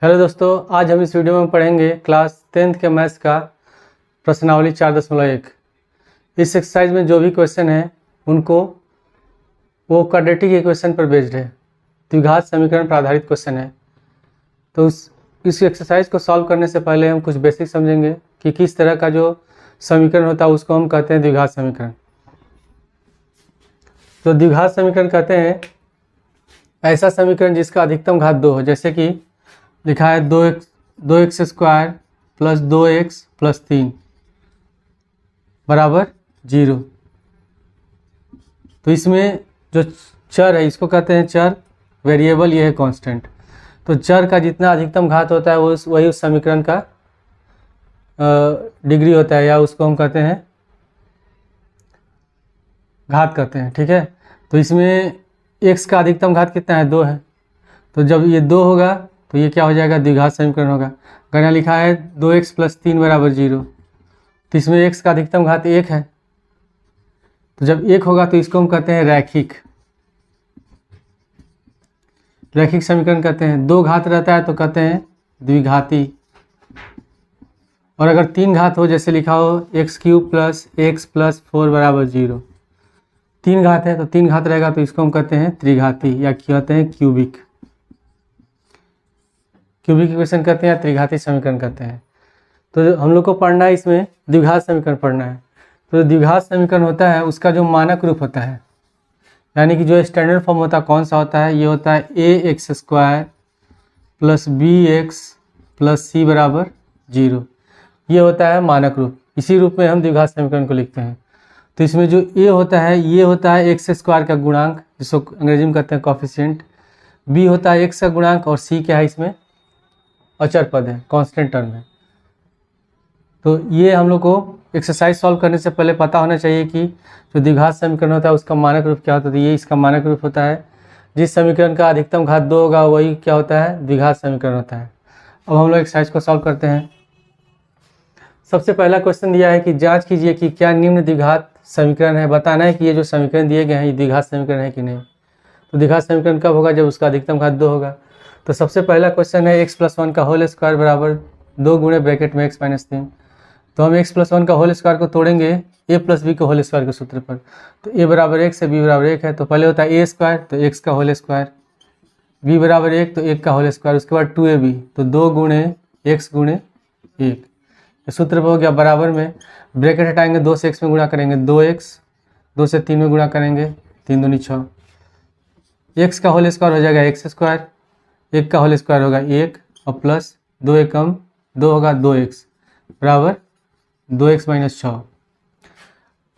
Hello दोस्तों, आज हम इस वीडियो में पढ़ेंगे क्लास 10th के मैथ्स का प्रश्नावली 4.1। इस एक्सरसाइज में जो भी क्वेश्चन है उनको वो क्वाड्रेटिक इक्वेशन पर बेस्ड है, द्विघात समीकरण पर आधारित क्वेश्चन है। तो इस एक्सरसाइज को सॉल्व करने से पहले हम कुछ बेसिक समझेंगे कि किस तरह का जो समीकरण होता है उसको हम कहते हैं द्विघात समीकरण। तो द्विघात समीकरण कहते हैं ऐसा समीकरण जिसका अधिकतम घात 2 हो, जैसे कि लिखा है 2x square plus 2x plus 3 बराबर 0। तो इसमें जो चर है इसको कहते हैं चर, वेरिएबल ये है कांस्टेंट। तो चर का जितना अधिकतम घात होता है वही उस समीकरण का डिग्री होता है, या उसको हम कहते हैं घात कहते हैं। ठीक है, तो इसमें x का अधिकतम घात कितना है? 2 है। तो जब ये 2 होगा तो ये क्या हो जाएगा? द्विघात समीकरण होगा। अगर यहाँ लिखा है 2x प्लस 3 बराबर 0, तो इसमें x का अधिकतम घात 1 है। तो जब 1 होगा तो इसको हम कहते हैं रैखिक समीकरण कहते हैं। 2 घात रहता है तो कहते हैं द्विघाती। और अगर 3 घात हो, जैसे लिखा हो x³ प्लस x प्लस 4 बराबर 0, 3 घात है तो 3 घात रहेगा तो इसको हम कहते हैं त्रिघाती, या कहते हैं क्यूबिक इक्वेशन कहते हैं, या त्रिघाती समीकरण कहते हैं। तो हम लोग को पढ़ना है, इसमें द्विघात समीकरण पढ़ना है। तो द्विघात समीकरण होता है उसका जो मानक रूप होता है, यानी कि जो स्टैंडर्ड फॉर्म होता है कौन सा होता है? ये होता है ax square plus bx plus c बराबर 0। ये होता है मानक रूप। इसी रूप में हम द्विघात समीकरण को लिखते हैं। तो इसमें जो a होता है ये होता है x स्क्वायर का गुणांक, जिसको अंग्रेजी में कहते हैं कॉफिशिएंट। b होता है x का गुणांक, और c क्या है? इसमें अचर पद है, कांस्टेंट टर्म है। तो ये हम लोग को एक्सरसाइज सॉल्व करने से पहले पता होना चाहिए कि जो द्विघात समीकरण होता है उसका मानक रूप क्या होता है। तो ये इसका मानक रूप होता है। जिस समीकरण का अधिकतम घात 2 होगा वही क्या होता है? द्विघात समीकरण होता है। अब हम लोग एक्सरसाइज को सॉल्व करते हैं। सबसे पहला क्वेश्चन दिया है कि जांच कीजिए कि क्या निम्न द्विघात समीकरण है। बताना है कि ये जो समीकरण दिए गए हैं ये द्विघात समीकरण है कि नहीं। तो द्विघात समीकरण कब होगा? जब उसका अधिकतम घात 2 होगा। तो सबसे पहला क्वेश्चन है x+1 का होल स्क्वायर बराबर 2 गुणे ब्रैकेट में x माइनस 3। तो हम x+1 का होल स्क्वायर को तोड़ेंगे a प्लस बी के होल स्क्वायर के सूत्र पर। तो a बराबर 1 है, b बराबर 1 है, तो पहले होता है a स्क्वायर, तो x का होल स्क्वायर, b बराबर 1 तो 1 का होल स्क्वायर, उसके बाद 2ab, तो 2 गुणे x गुणे 1। सूत्र पर हो गया बराबर में, ब्रैकेट हटाएंगे, 2 से x में गुणा करेंगे 2x, 2 से 3 में गुणा करेंगे 3 दूनी 6, x का होल स्क्वायर हो जाएगा x स्क्वायर, 1 का होल स्क्वायर होगा 1, और प्लस 2 एकम 2 होगा 2x बराबर 2x माइनस 6।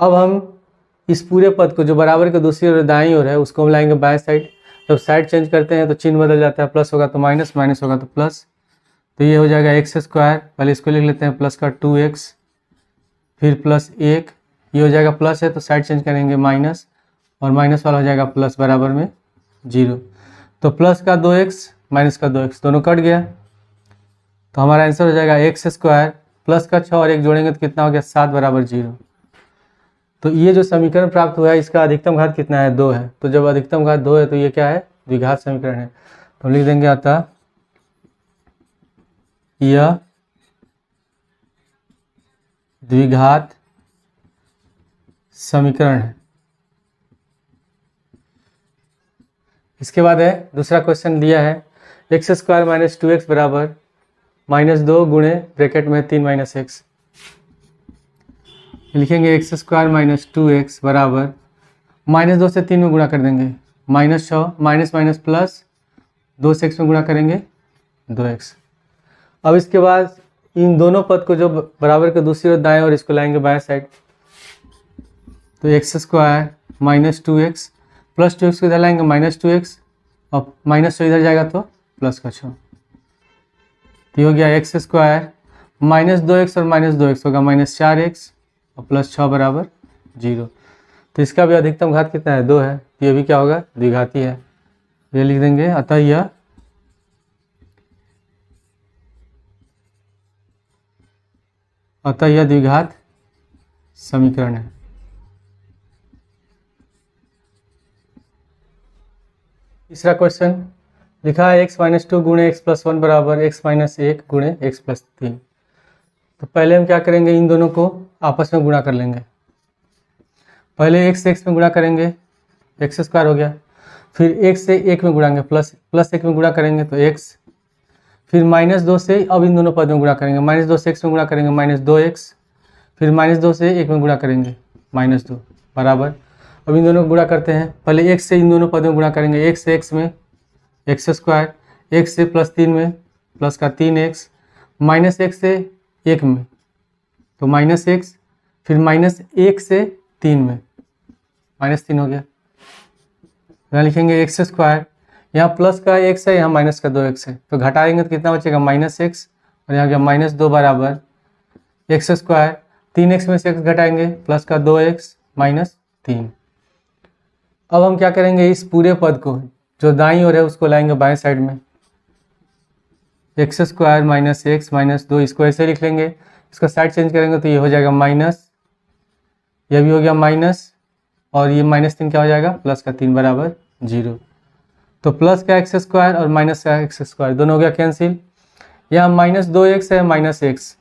अब हम इस पूरे पद को जो बराबर के दूसरी ओर दाईं ओर है उसको हम लाएंगे बाएं साइड। जब साइड चेंज करते हैं तो चिन्ह बदल जाता है, प्लस होगा तो माइनस, माइनस होगा तो प्लस। तो ये हो जाएगा x स्क्वायर, पहले इसको लिख लेते हैं, प्लस का 2x, फिर प्लस 1, ये हो जाएगा प्लस है तो साइड चेंज करेंगे माइनस, और माइनस वाला हो जाएगा प्लस बराबर में 0। तो प्लस का 2x माइनस का 2x दोनों कट गया, तो हमारा आंसर हो जाएगा x स्क्वायर प्लस का 6 और 1 जोड़ेंगे तो कितना हो गया? 7 बराबर 0। तो ये जो समीकरण प्राप्त हुआ है इसका अधिकतम घात कितना है? 2 है। तो जब अधिकतम घात 2 है तो ये क्या है? द्विघात समीकरण है। तो हम लिख देंगे अतः यह द्विघात समीकरण है। इसके बाद है दूसरा क्वेश्चन दिया है x स्क्वायर माइनस 2x बराबर -2 गुणे ब्रैकेट में 3 माइनस x। लिखेंगे x स्क्वायर माइनस 2x बराबर -2 से 3 में गुणा कर देंगे -6, माइनस माइनस प्लस 2 से x में गुणा करेंगे 2x। अब इसके बाद इन दोनों पद को जो बराबर के दूसरी ओर दाएं और इसको लाएंगे बाएं साइड। तो x square minus 2x plus 2x को इधर लाएंगे -2x, और माइनस 6 इधर जाएगा तो प्लस का 6। तो हो गया x स्क्वायर -2x और -2x होगा -4x, और प्लस 6 बराबर 0। तो इसका भी अधिकतम घात कितना है? 2 है। ये भी क्या होगा? द्विघाती है। ये लिख देंगे अतः यह द्विघात समीकरण है। तीसरा क्वेश्चन लिखा है x माइनस 2 गुणे x प्लस 1 बराबर x माइनस 1 गुणे x प्लस 3। तो पहले हम क्या करेंगे, इन दोनों को आपस में गुणा कर लेंगे। पहले x से x में गुणा करेंगे, एक्स स्क्वायर हो गया। फिर x से 1 में गुणाएंगे, प्लस 1 में गुणा करेंगे तो x। फिर -2 से अब इन दोनों पद में गुणा करेंगे, -2 से x में गुणा करेंगे -2x। फिर -2 से 1 में गुणा करेंगे -2 बराबर। अब इन दोनों को गुणा करते हैं। पहले x से इन दोनों पदों में गुणा करेंगे, x से x में एक्स स्क्वायर, x से +3 में प्लस का 3x, -x से 1 में तो -x, फिर -1 से 3 में -3 हो गया। यहाँ लिखेंगे एक्स स्क्वायर, यहाँ प्लस का x है, यहाँ माइनस का 2x है, तो घटाएंगे तो कितना बचेगा -x, और यहाँ गया -2 बराबर एक्स स्क्वायर। 3x में से x घटाएंगे, प्लस का 2x -3। अब हम क्या करेंगे, इस पूरे पद को जो दाईं ओर है उसको लाएंगे बाएं साइड में, एक्स स्क्वायर -x -2, इसको ऐसे लिख लेंगे। इसका साइड चेंज करेंगे तो ये हो जाएगा माइनस, यह भी हो गया माइनस, और ये -3 क्या हो जाएगा, प्लस का 3 बराबर 0। तो प्लस का एक्स स्क्वायर और माइनस का एक्स स्क्वायर दोनों हो गया कैंसिल। यहाँ -2x है -x,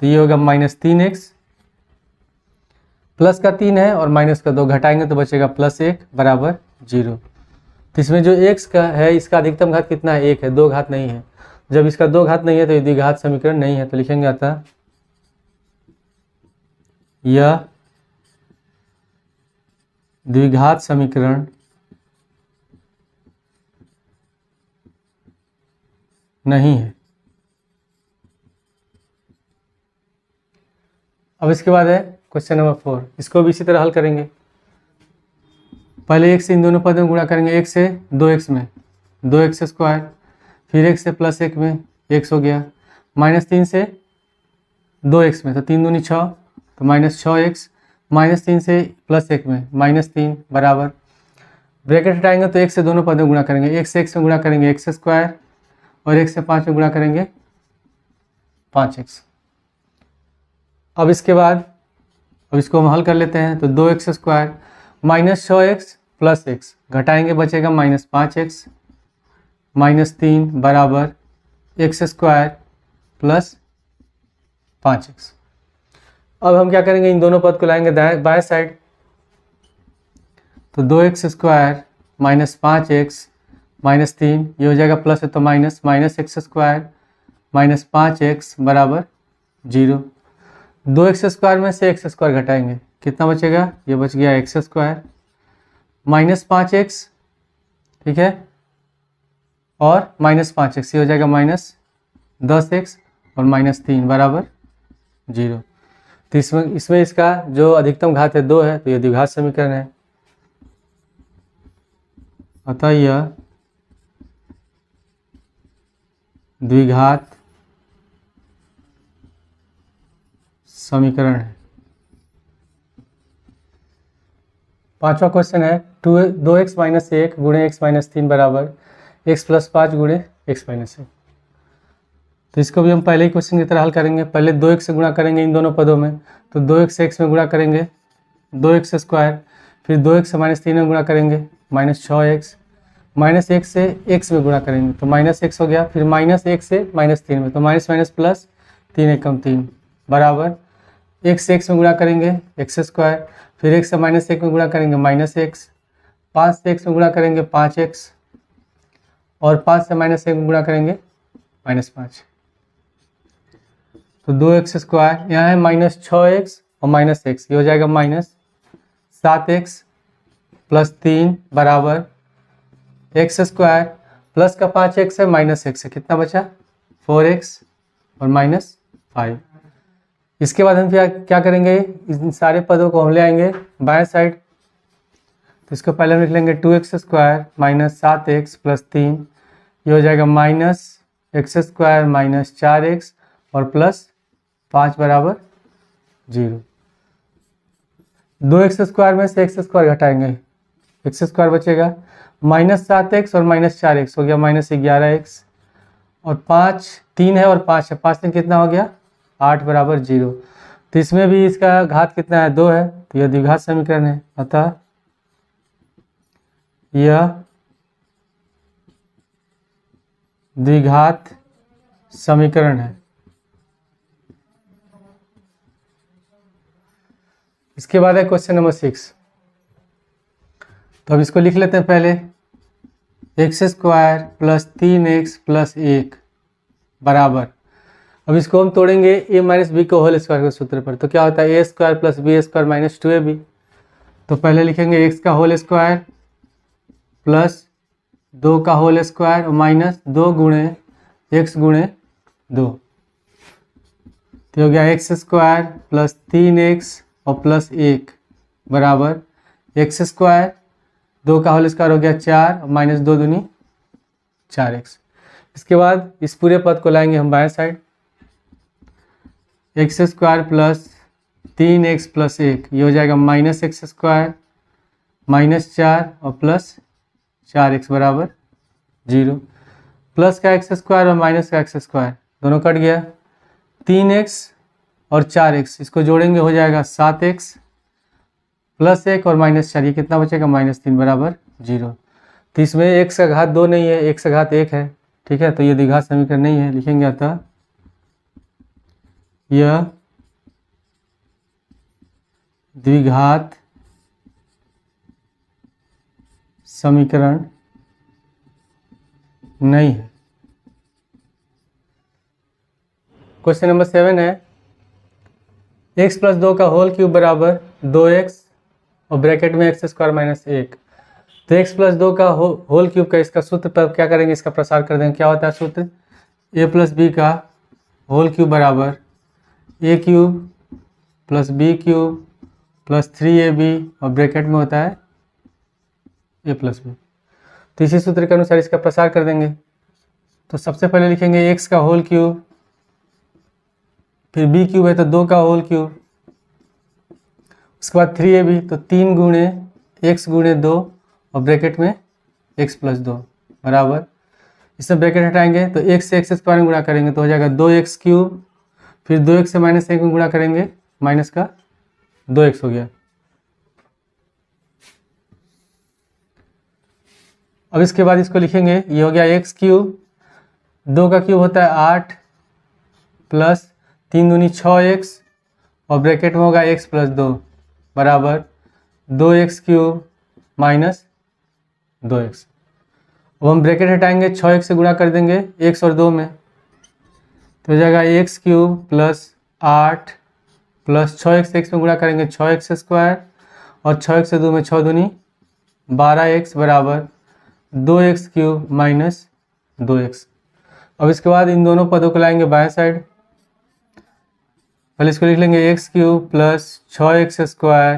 तो ये होगा -3x, प्लस का 3 है और माइनस का 2 घटाएंगे तो बचेगा +1 बराबर 0। तो इसमें जो x का है इसका अधिकतम घात कितना है, 1 है, 2 घात नहीं है। जब इसका 2 घात नहीं है तो ये द्विघात समीकरण नहीं है, तो लिखेंगे अतः यह द्विघात समीकरण नहीं है। अब इसके बाद है क्वेश्चन नंबर 4, इसको भी इसी तरह हल करेंगे। पहले x से इन दोनों पदों में गुणा करेंगे, x से 2x में 2x स्क्वायर, फिर x से +1 में x हो गया, -3 से 2x में तो 3 दूनी 6 तो -6x, -3 से +1 में -3 बराबर। ब्रैकेट हटाएंगे तो x से दोनों पदों में गुणा करेंगे, x से x में गुणा करेंगे x स्क्वायर, और x से 5 में गुणा करेंगे 5x। अब इसके बाद अब इसको हम हल कर लेते हैं। तो 2x square -6x plus x घटाएंगे बचेगा -5x, -3 बराबर x स्क्वायर प्लस 5x। अब हम क्या करेंगे, इन दोनों पद को लाएंगे बाएं साइड। तो 2x स्क्वायर -5x -3, ये हो जाएगा प्लस है तो माइनस, -x स्क्वायर -5x बराबर 0। 2x स्क्वायर में से x स्क्वायर घटाएंगे, कितना बचेगा, ये बच गया x स्क्वायर -5x, ठीक है, और -5x, ये हो जाएगा -10x और -3 बराबर 0। तो इसमें इसका जो अधिकतम घात है 2 है, तो ये द्विघात समीकरण है। अतः यह द्विघात समीकरण है। पांचवा क्वेश्चन है 2x - 1 गुणे x - 3 बराबर x + 5 गुणे x - 1। तो इसको भी हम पहले ही क्वेश्चन की तरह हल करेंगे। पहले 2x से गुणा करेंगे इन दोनों पदों में, तो 2x से x में गुणा करेंगे 2x स्क्वायर, फिर 2x से -3 में गुणा करेंगे -6x, -1 से x में गुणा करेंगे तो -x हो गया, फिर -1 से -3 में तो माइनस माइनस प्लस, 3 एकम 3 बराबर x से x में गुणा करेंगे x स्क्वायर, फिर x से -1 में गुणा करेंगे -x, 5 से x में गुणा करेंगे 5x, और 5 से -1 में गुणा करेंगे -5। तो 2x स्क्वायर, यहाँ है -6x और -x, ये हो जाएगा -7x प्लस 3 बराबर x स्क्वायर, प्लस का 5x है -x है, कितना बचा 4x और -5। इसके बाद हम क्या करेंगे, इन सारे पदों को हम ले आएंगे बाएं साइड। तो इसको पहले हम लिख लेंगे 2x स्क्वायर -7x प्लस 3, ये हो जाएगा -x स्क्वायर -4x और प्लस 5 बराबर 0। 2x स्क्वायर में से x स्क्वायर घटाएंगे, x स्क्वायर बचेगा -7x और -4x हो गया -11x, और 3 है और 5 है, 5 3 कितना हो गया 8 बराबर 0। तो इसमें भी इसका घात कितना है 2 है, तो यह द्विघात समीकरण है। अतः यह द्विघात समीकरण है। इसके बाद है क्वेश्चन नंबर 6। तो अब इसको लिख लेते हैं पहले। X square plus 3x plus 1 बराबर, अब इसको हम तोड़ेंगे a माइनस बी को होल स्क्वायर के सूत्र पर। तो क्या होता है, A square plus B square minus 2ab। तो पहले लिखेंगे x का होल स्क्वायर प्लस 2 का होल स्क्वायर और माइनस 2 गुणे x गुणे 2। तो हो गया एक्स स्क्वायर प्लस 3x और प्लस 1 बराबर एक्स स्क्वायर, 2 का होल स्क्वायर हो गया 4 और माइनस 2 दूनी 4x। इसके बाद इस पूरे पद को लाएंगे हम बाएं side. X square plus 3x plus 1, ये हो जाएगा माइनस एक्स स्क्वायर माइनस 4 और प्लस 4x बराबर 0। प्लस का एक्स स्क्वायर और माइनस का एक्स स्क्वायर दोनों कट गया। 3x और 4x इसको जोड़ेंगे हो जाएगा 7x प्लस 1 और माइनस 4, ये कितना बचेगा माइनस 3 बराबर 0। तो इसमें x का घात 2 नहीं है, x का घात 1 है। ठीक है, तो ये द्विघात समीकरण नहीं है, लिखेंगे अतः यह द्विघात समीकरण नहीं है। क्वेश्चन नंबर 7 है x प्लस 2 का होल क्यूब बराबर 2x और ब्रैकेट में एक्स स्क्वायर माइनस 1। तो x प्लस 2 का होल क्यूब का इसका सूत्र पर क्या करेंगे, इसका प्रसार कर देंगे। क्या होता है सूत्र, a प्लस बी का होल क्यूब बराबर a cube plus B cube plus 3ab और ब्रैकेट में होता है a प्लस बी। तो इसी सूत्र के अनुसार इसका प्रसार कर देंगे। तो सबसे पहले लिखेंगे x का होल क्यूब, फिर b क्यूब है तो 2 का होल क्यूब, उसके बाद 3ab तो 3 गुणे x गुणे 2 और ब्रैकेट में x प्लस 2 बराबर, इसमें ब्रैकेट हटाएंगे तो x से एक्स स्क्वायर में गुणा करेंगे तो हो जाएगा 2x क्यूब, फिर 2x से माइनस 1 में गुणा करेंगे, माइनस का 2x हो गया। अब इसके बाद इसको लिखेंगे, ये हो गया x क्यूब, 2 का क्यूब होता है 8 प्लस 3 दूनी 6x और ब्रैकेट में होगा x प्लस 2 बराबर 2x क्यूब माइनस 2x। अब हम ब्रैकेट हटाएंगे, 6x से गुणा कर देंगे x और 2 में, तो हो जाएगा x cube plus 8 plus 6x x में गुणा करेंगे 6x स्क्वायर और 6x से 2 में 6 दूनी 12x बराबर 2x क्यूब माइनस 2x। अब इसके बाद इन दोनों पदों को लाएंगे बाएं साइड। पहले इसको लिख लेंगे x cube plus 6x square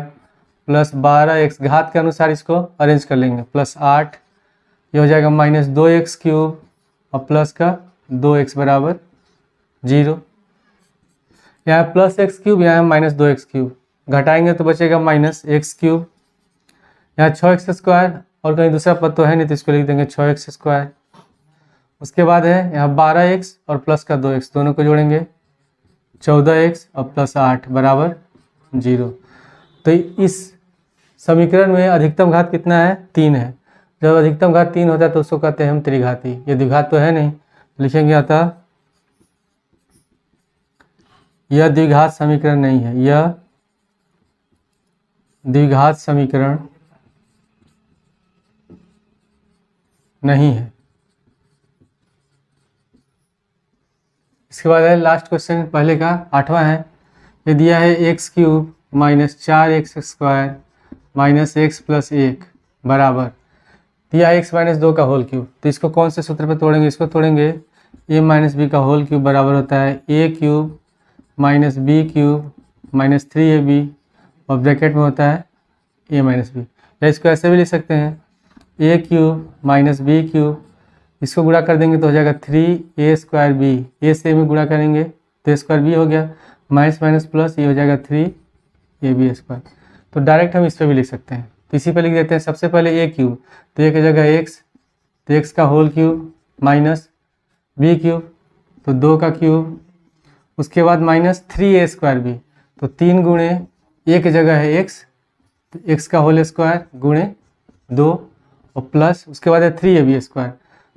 plus 12x, घात के अनुसार इसको अरेंज कर लेंगे, प्लस 8, ये हो जाएगा माइनस 2x क्यूब और प्लस का 2x बराबर 0। यहाँ प्लस x क्यूब, यहाँ माइनस 2x क्यूब, घटाएंगे तो बचेगा माइनस x क्यूब। यहाँ 6x स्क्वायर और कहीं दूसरा पद तो है नहीं तो इसको लिख देंगे 6x स्क्वायर। उसके बाद है यहाँ 12x और प्लस का 2x, दोनों को जोड़ेंगे 14x और प्लस 8 बराबर 0। तो इस समीकरण में अधिकतम घात कितना है, 3 है। जब अधिकतम घात 3 होता है तो उसको कहते हैं हम त्रिघाती। ये द्विघात तो है नहीं, लिखेंगे अतः यह द्विघात समीकरण नहीं है, यह द्विघात समीकरण नहीं है। इसके बाद है लास्ट क्वेश्चन, पहले का 8वां है। ये दिया है x cube minus 4x square minus x plus 1 बराबर दिया है x माइनस 2 का होल क्यूब। तो इसको कौन से सूत्र पे तोड़ेंगे, इसको तोड़ेंगे a माइनस बी का होल क्यूब बराबर होता है a cube minus B cube minus 3ab और ब्रैकेट में होता है a माइनस बी। या इसको ऐसे भी लिख सकते हैं a cube minus B cube, इसको गुणा कर देंगे तो हो जाएगा 3a स्क्वायर बी, a से में गुणा करेंगे तो स्क्वायर बी हो गया, माइनस माइनस प्लस ये हो जाएगा 3ab स्क्वायर। तो डायरेक्ट हम इस पर भी लिख सकते हैं। तो इसी पर लिख देते हैं सबसे पहले a क्यूब, तो a की जगह x, तो x का whole cube minus B cube तो 2 का क्यूब, उसके बाद माइनस 3a स्क्वायर बी, तो 3 गुणे a की जगह है x, तो x का होल स्क्वायर गुणे 2 और प्लस उसके बाद है 3ab स्क्वायर,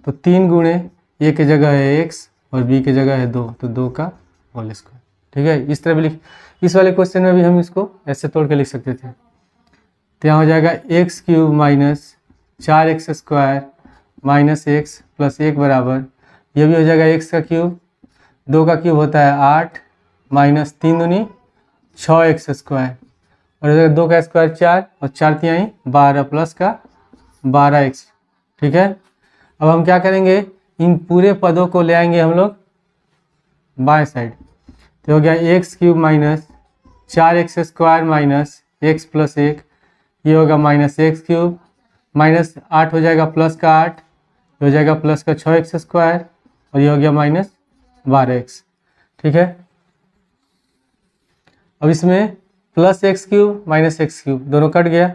तो 3 गुणे ए की जगह है x और b की जगह है 2, तो 2 का होल स्क्वायर। ठीक है, इस तरह भी इस वाले क्वेश्चन में भी हम इसको ऐसे तोड़ के लिख सकते थे। तो यहाँ हो जाएगा x³ minus 4x² minus x plus 1 बराबर, यह भी हो जाएगा x का क्यूब, 2 का क्यूब होता है 8 माइनस 3 दूनी 6x², और 2 का स्क्वायर 4 और 4 तिहाई 12 प्लस का 12x। ठीक है, अब हम क्या करेंगे, इन पूरे पदों को ले आएंगे हम लोग बाएं साइड। तो हो गया x³ minus 4x² minus x plus 1, ये होगा माइनस x³ माइनस 8 हो जाएगा प्लस का 8, ये हो जाएगा प्लस का 6x² और ये हो गया माइनस 12x। ठीक है, अब इसमें प्लस x³ माइनस x³ दोनों कट गया,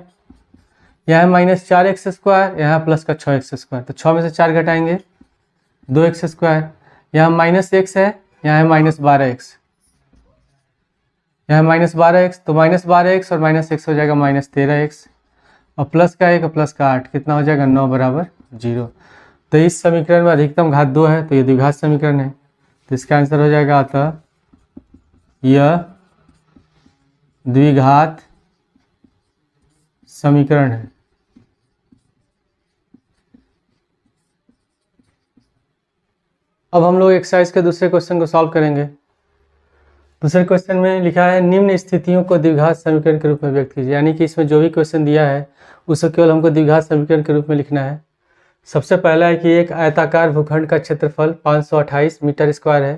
यहाँ है माइनस 4x², यहाँ प्लस का 6x², तो 6 में से 4 घटाएंगे 2x², यहाँ माइनस x है, यहाँ है माइनस 12x, यहाँ माइनस 12x, तो माइनस 12x और माइनस x हो जाएगा माइनस 13x, और प्लस का 1 और प्लस का 8 कितना हो जाएगा 9 बराबर 0। तो इस समीकरण में अधिकतम घात 2 है, तो ये द्विघात समीकरण है, तो इसका आंसर हो जाएगा अतः यह द्विघात समीकरण है। अब हम लोग एक्सरसाइज के दूसरे क्वेश्चन को सॉल्व करेंगे। दूसरे क्वेश्चन में लिखा है निम्न स्थितियों को द्विघात समीकरण के रूप में व्यक्त कीजिए, यानी कि इसमें जो भी क्वेश्चन दिया है उसको केवल हमको द्विघात समीकरण के रूप में लिखना है। सबसे पहला है कि एक आयताकार भूखंड का क्षेत्रफल 528 मीटर स्क्वायर है,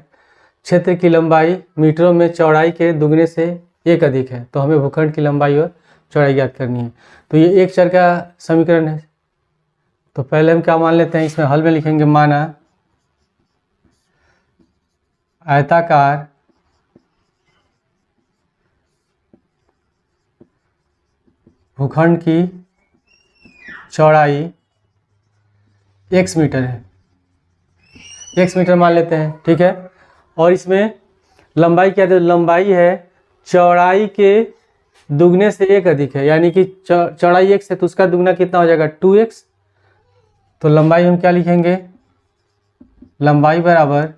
क्षेत्र की लंबाई मीटरों में चौड़ाई के दुगने से 1 अधिक है, तो हमें भूखंड की लंबाई और चौड़ाई ज्ञात करनी है। तो ये एक चर का समीकरण है, तो पहले हम क्या मान लेते हैं, इसमें हल में लिखेंगे माना आयताकार भूखंड की चौड़ाई x मीटर है, x मीटर मान लेते हैं। ठीक है, और इसमें लंबाई क्या है, लंबाई है चौड़ाई के दुगने से 1 अधिक है, यानी कि चौड़ाई x है तो उसका दुगना कितना हो जाएगा 2x। तो लंबाई हम क्या लिखेंगे, लंबाई बराबर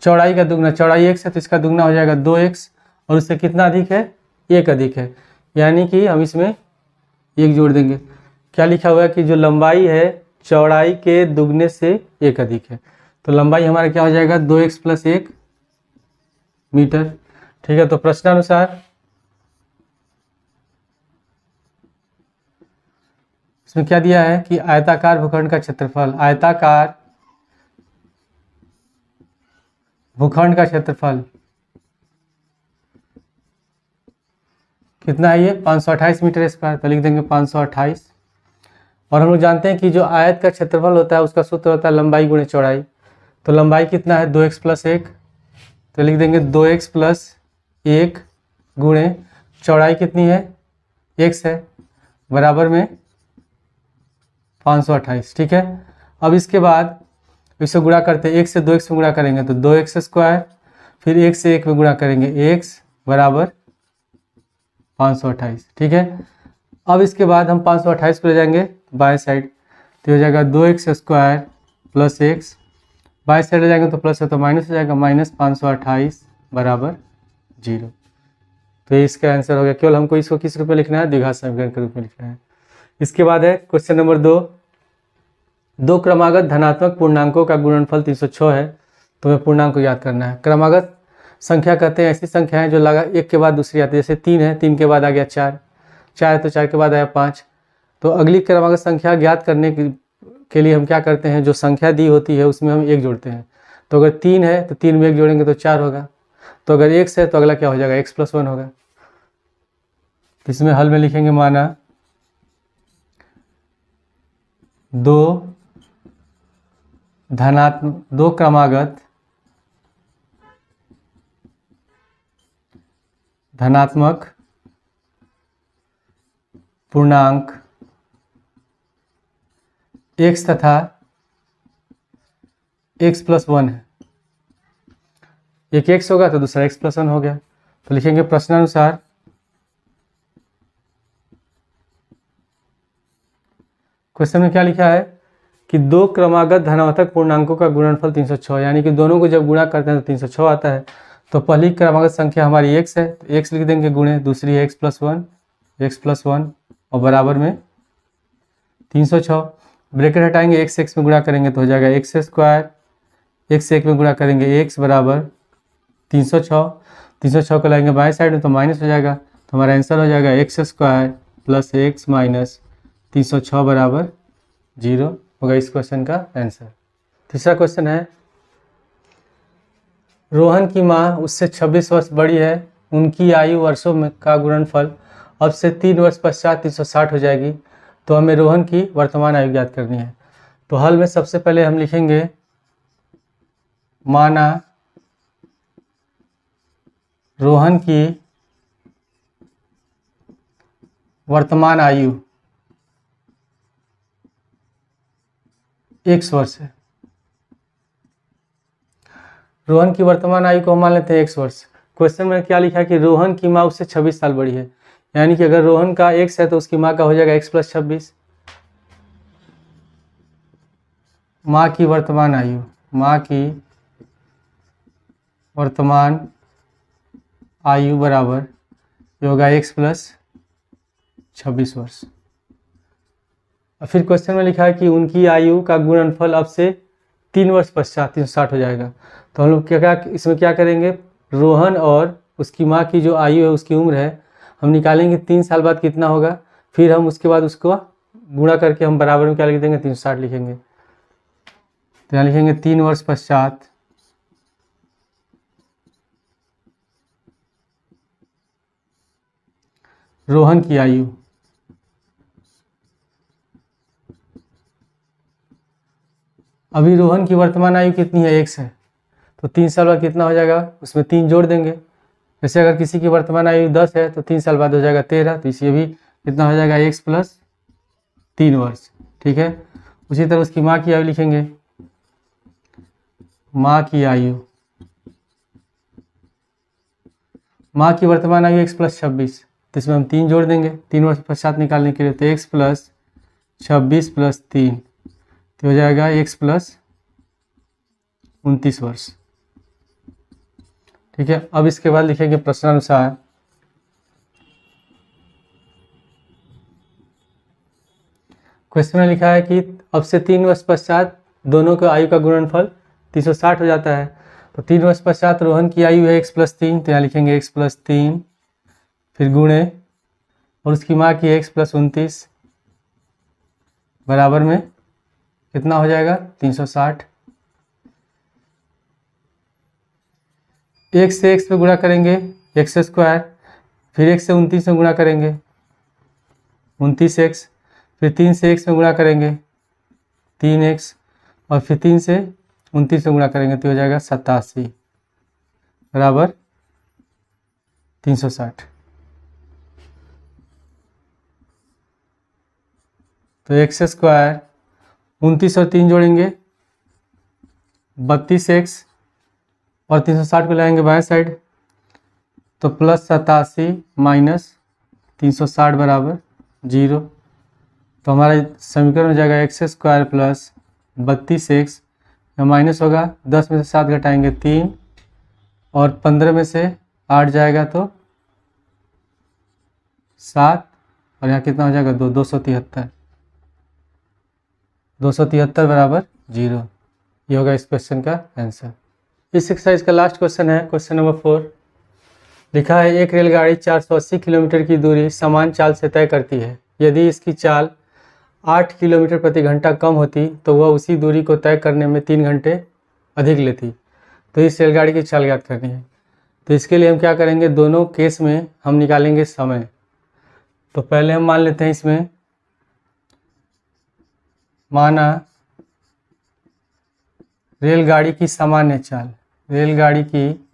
चौड़ाई का दुगना, चौड़ाई x है तो इसका दुगना हो जाएगा 2x, और उससे कितना अधिक है 1 अधिक है, यानी कि हम इसमें 1 जोड़ देंगे। क्या लिखा हुआ है कि जो लंबाई है चौड़ाई के दुगने से 1 अधिक है, तो लंबाई हमारा क्या हो जाएगा 2x प्लस 1 मीटर। ठीक है, तो प्रश्नानुसार इसमें क्या दिया है कि आयताकार भूखंड का क्षेत्रफल, आयताकार भूखंड का क्षेत्रफल कितना है, ये 528 मीटर स्क्वायर, तो लिख देंगे 528। और हम लोग जानते हैं कि जो आयत का क्षेत्रफल होता है उसका सूत्र होता है लंबाई गुणे चौड़ाई, तो लंबाई कितना है 2x प्लस 1, तो लिख देंगे 2x प्लस 1 गुणे चौड़ाई कितनी है x है, बराबर में 528। ठीक है, अब इसके बाद इसे गुणा करते हैं, 1 से 2x में गुणा करेंगे तो 2x², फिर 1 से 1 में गुणा करेंगे x बराबर 528। ठीक है, अब इसके बाद हम 528 पर जाएंगे बाएं साइड, तो हो जाएगा 2x² प्लस x, बाएं साइड जाएंगे तो प्लस है तो माइनस हो जाएगा, माइनस 528 बराबर 0। तो इसका आंसर हो गया, केवल हमको इसको किस रूप में लिखना है, द्विघात समीकरण के रूप में लिखना है। इसके बाद है क्वेश्चन नंबर 2, दो क्रमागत धनात्मक पूर्णांकों का गुणनफल 306 है, तो हमें पूर्णांक को याद करना है। क्रमागत संख्या कहते हैं ऐसी संख्या है जो लगा एक के बाद दूसरी आती है, जैसे 3 है, 3 के बाद आ गया 4, 4 है तो 4 के बाद आया 5। तो अगली क्रमागत संख्या ज्ञात करने के लिए हम क्या करते हैं, जो संख्या दी होती है उसमें हम 1 जोड़ते हैं। तो अगर 3 है तो 3 में 1 जोड़ेंगे तो 4 होगा, तो अगर x है तो अगला क्या हो जाएगा x प्लस 1 होगा। तो इसमें हल में लिखेंगे माना दो क्रमागत धनात्मक पूर्णांक x तथा x प्लस 1 है, एक x होगा तो दूसरा x प्लस 1 हो गया। तो लिखेंगे प्रश्नानुसार क्वेश्चन में क्या लिखा है कि दो क्रमागत धनात्मक पूर्णांकों का गुणनफल 306, यानी कि दोनों को जब गुणा करते हैं तो 306 आता है। तो पहली क्रमागत संख्या हमारी x है, तो x लिख देंगे गुणे, दूसरी है x+1 और बराबर में 306। ब्रैकेट हटाएंगे, x में गुणा करेंगे तो हो जाएगा x², x1 में गुणा करेंगे x बराबर 306। 306 को लाएंगे बाएं साइड में तो माइनस हो जाएगा, तो हमारा आंसर हो जाएगा x² + x - 306 बराबर 0 होगा इस क्वेश्चन का आंसर। तीसरा क्वेश्चन है, रोहन की माँ उससे 26 वर्ष बड़ी है, उनकी आयु वर्षों में का गुणनफल अब से 3 वर्ष पश्चात 360 हो जाएगी, तो हमें रोहन की वर्तमान आयु ज्ञात करनी है। तो हल में सबसे पहले हम लिखेंगे माना रोहन की वर्तमान आयु x वर्ष है। रोहन की वर्तमान आयु को हम मान लेते हैं x वर्ष। क्वेश्चन में क्या लिखा है कि रोहन की माँ उससे 26 साल बड़ी है, यानी कि अगर रोहन का x है तो उसकी माँ का हो जाएगा x + 26। माँ की वर्तमान आयु, माँ की वर्तमान आयु बराबर ये होगा x + 26 वर्ष। और फिर क्वेश्चन में लिखा है कि उनकी आयु का गुणनफल अब से 3 वर्ष पश्चात 360 हो जाएगा। तो हम लोग क्या इसमें क्या करेंगे, रोहन और उसकी माँ की जो आयु है, उसकी उम्र है, हम निकालेंगे 3 साल बाद कितना होगा, फिर हम उसके बाद उसको गुणा करके हम बराबर में क्या लिख देंगे, 360 लिखेंगे। तो यहाँ लिखेंगे 3 वर्ष पश्चात रोहन की आयु अभी रोहन की वर्तमान आयु कितनी है, x है, तो 3 साल बाद कितना हो जाएगा, उसमें 3 जोड़ देंगे। जैसे अगर किसी की वर्तमान आयु 10 है तो 3 साल बाद हो जाएगा 13, तो इसलिए भी कितना हो जाएगा, x + 3 वर्ष। ठीक है, उसी तरह उसकी माँ की आयु लिखेंगे, माँ की आयु, माँ की वर्तमान आयु x + 26, तो इसमें हम 3 जोड़ देंगे 3 वर्ष पश्चात निकालने के लिए, तो x + 26 + 3 तो हो जाएगा x + 29 वर्ष। ठीक है, अब इसके बाद लिखेंगे प्रश्नानुसार क्वेश्चन में लिखा है कि अब से 3 वर्ष पश्चात दोनों का आयु का गुणनफल 360 हो जाता है। तो 3 वर्ष पश्चात रोहन की आयु है x + 3, तो यहाँ लिखेंगे x + 3 फिर गुणे, और उसकी माँ की x + 29 बराबर में कितना हो जाएगा, 360। x से x में गुणा करेंगे x², फिर x से 29 में गुणा करेंगे 29x, फिर 3 से x में गुणा करेंगे 3x, और फिर 3 से 29 में गुणा करेंगे तो हो जाएगा 87 बराबर 360। तो x² 29 और 3 जोड़ेंगे 32x, और 360 को लाएंगे बाएं साइड तो +87 - 360 बराबर 0। तो हमारा समीकरण हो जाएगा x² + 32x, माइनस होगा 10 में से 7 घटाएंगे 3, और 15 में से 8 जाएगा तो 7, और यहाँ कितना हो जाएगा 273 बराबर 0। ये होगा इस क्वेश्चन का आंसर। इस एक्सरसाइज का लास्ट क्वेश्चन है, क्वेश्चन नंबर 4। लिखा है एक रेलगाड़ी 480 किलोमीटर की दूरी समान चाल से तय करती है। यदि इसकी चाल 8 किलोमीटर प्रति घंटा कम होती तो वह उसी दूरी को तय करने में 3 घंटे अधिक लेती। तो इस रेलगाड़ी की चाल ज्ञात करनी है। तो इसके लिए हम क्या करेंगे, दोनों केस में हम निकालेंगे समय। तो पहले हम मान लेते हैं इसमें, माना रेलगाड़ी की सामान्य चाल, रेलगाड़ी की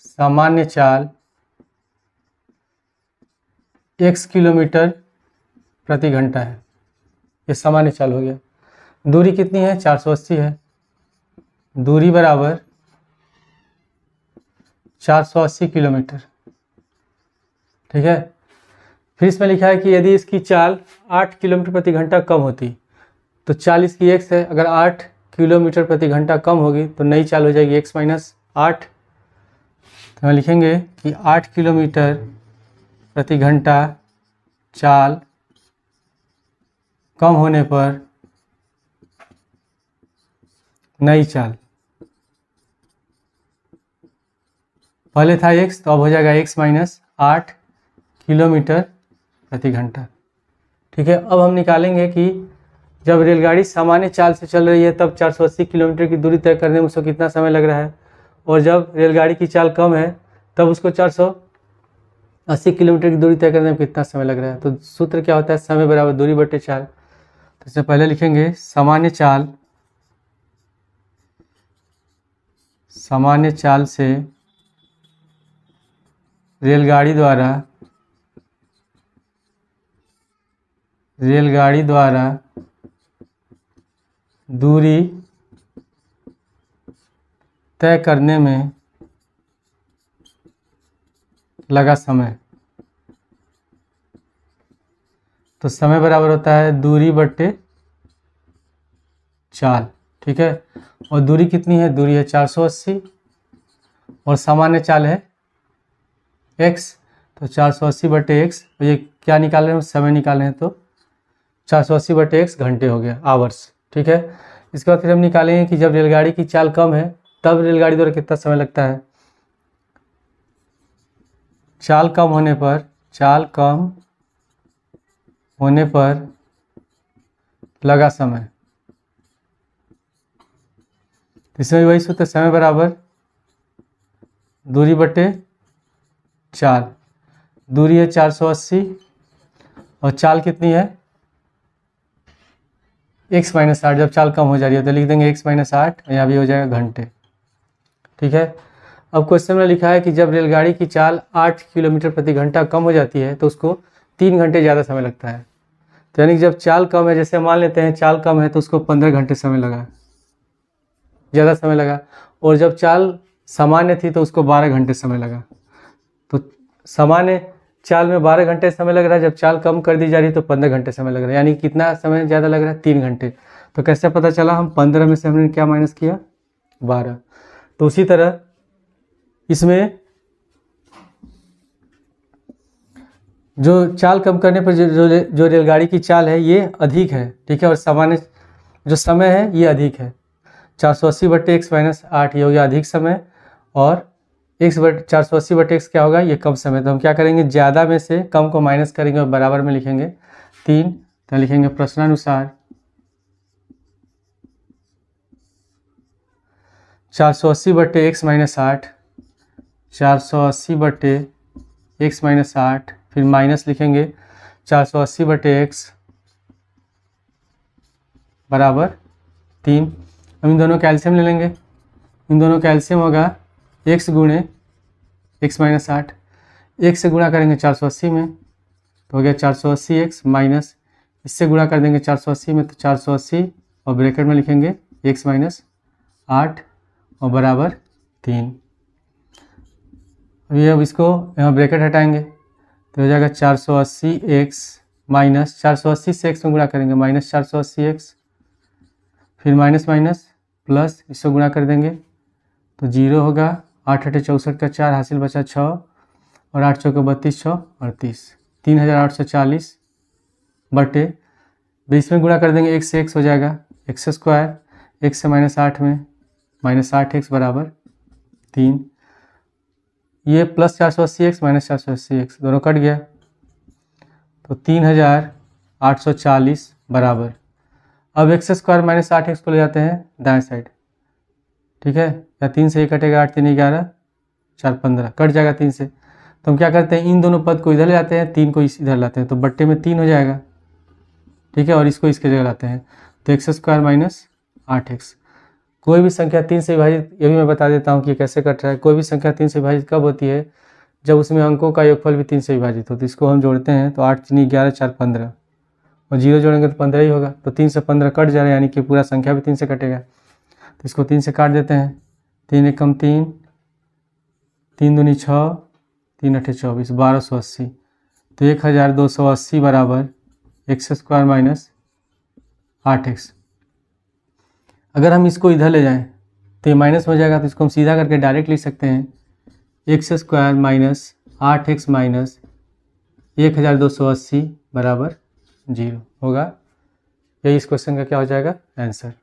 सामान्य चाल x किलोमीटर प्रति घंटा है। ये सामान्य चाल हो गया। दूरी कितनी है, 480 है। दूरी बराबर 480 किलोमीटर। ठीक है, फिर इसमें लिखा है कि यदि इसकी चाल 8 किलोमीटर प्रति घंटा कम होती तो चाल इसकी x है, अगर 8 किलोमीटर प्रति घंटा कम होगी तो नई चाल हो जाएगी x माइनस 8। तो हम लिखेंगे कि 8 किलोमीटर प्रति घंटा चाल कम होने पर नई चाल, पहले था x तो अब हो जाएगा x माइनस 8 किलोमीटर प्रति घंटा। ठीक है, अब हम निकालेंगे कि जब रेलगाड़ी सामान्य चाल से चल रही है तब 480 किलोमीटर की दूरी तय करने में उसको कितना समय लग रहा है, और जब रेलगाड़ी की चाल कम है तब उसको 480 किलोमीटर की दूरी तय करने में कितना समय लग रहा है। तो सूत्र क्या होता है, समय बराबर दूरी बटे चाल। तो इससे पहले लिखेंगे सामान्य चाल से रेलगाड़ी द्वारा दूरी तय करने में लगा समय। तो समय बराबर होता है दूरी बटे चाल। ठीक है, और दूरी कितनी है, दूरी है 480 और सामान्य चाल है x, तो 480 बटे x, ये क्या निकाल रहे हैं, समय निकाल रहे हैं, तो 480 बटे x घंटे हो गया, आवर्स। ठीक है, इसके बाद फिर हम निकालेंगे कि जब रेलगाड़ी की चाल कम है तब रेलगाड़ी द्वारा कितना समय लगता है। चाल कम होने पर लगा समय। इसमें वही सूत्र, समय बराबर दूरी बटे चाल। दूरी है 480 और चाल कितनी है x माइनस 8, जब चाल कम हो जा रही है तो लिख देंगे x माइनस 8, यहाँ भी हो जाएगा घंटे। ठीक है, अब क्वेश्चन में लिखा है कि जब रेलगाड़ी की चाल 8 किलोमीटर प्रति घंटा कम हो जाती है तो उसको 3 घंटे ज़्यादा समय लगता है। तो यानी कि जब चाल कम है, जैसे मान लेते हैं चाल कम है तो उसको 15 घंटे समय लगा, ज़्यादा समय लगा, और जब चाल सामान्य थी तो उसको 12 घंटे समय लगा। तो सामान्य चाल में 12 घंटे समय लग रहा है, जब चाल कम कर दी जा रही है तो 15 घंटे समय लग रहा है, यानी कितना समय ज़्यादा लग रहा है, 3 घंटे। तो कैसे पता चला, हम 15 में से हमने क्या माइनस किया, 12। तो उसी तरह इसमें जो चाल कम करने पर जो रेलगाड़ी की चाल है ये अधिक है। ठीक है, और सामान्य जो समय है ये अधिक है, 480 बटे x माइनस 8 ये हो गया अधिक समय, और 480 बटे x क्या होगा, ये कम समय। तो हम क्या करेंगे, ज़्यादा में से कम को माइनस करेंगे और बराबर में लिखेंगे 3। तो लिखेंगे प्रश्नानुसार 480 बटे x माइनस 8, 480 बटे x माइनस 8, फिर माइनस लिखेंगे 480 बटे x बराबर 3। हम इन दोनों कैल्शियम ले लेंगे, इन दोनों कैल्शियम होगा x गुणे x माइनस 8, 1 से गुणा करेंगे 480 में तो हो गया 480x माइनस, इससे गुणा कर देंगे 480 में तो 480, और ब्रैकेट में लिखेंगे x माइनस 8 और बराबर 3। अब इसको यहाँ ब्रैकेट हटाएंगे तो हो जाएगा 480x माइनस 480 से x में गुणा करेंगे माइनस 480x, फिर माइनस माइनस प्लस, इसको गुणा कर देंगे तो 0 होगा, 8 8 64 का 4 हासिल बचा 6 और 8 चौके 32 6 38, 3840 बटे 20 में गुणा कर देंगे, 1 से x हो जाएगा x स्क्वायर, x से माइनस 8 में माइनस 8x बराबर 3। ये प्लस 480x माइनस 480x दोनों कट गया तो 3840 बराबर, अब x स्क्वायर माइनस 8x को ले जाते हैं दाएं साइड। ठीक है, या 3 से ये कटेगा, 8 3 11 4 15 कट जाएगा 3 से। तो हम क्या करते हैं, इन दोनों पद को इधर ले जाते हैं, 3 को इधर लाते हैं तो बट्टे में 3 हो जाएगा। ठीक है, और इसको इसके जगह लाते हैं तो x स्क्वायर माइनस 8x। कोई भी संख्या 3 से विभाजित, ये भी मैं बता देता हूँ कि कैसे कट रहा है। कोई भी संख्या 3 से विभाजित कब होती है, जब उसमें अंकों का योगफल भी 3 से विभाजित हो। तो इसको हम जोड़ते हैं तो 8 3 11 4 15 और 0 जोड़ेंगे तो 15 ही होगा, तो 3 से 15 कट जा रहा है, यानी कि पूरा संख्या भी 3 से कटेगा। तो इसको 3 से काट देते हैं, 3 एकम 3, 3 दूनी 6, 3 अठे 24, 1280। तो 1280 बराबर x² माइनस 8x। अगर हम इसको इधर ले जाएं तो ये माइनस हो जाएगा, तो इसको हम सीधा करके डायरेक्ट लिख सकते हैं x² माइनस 8x माइनस 1280 बराबर 0 होगा। यही इस क्वेश्चन का क्या हो जाएगा आंसर।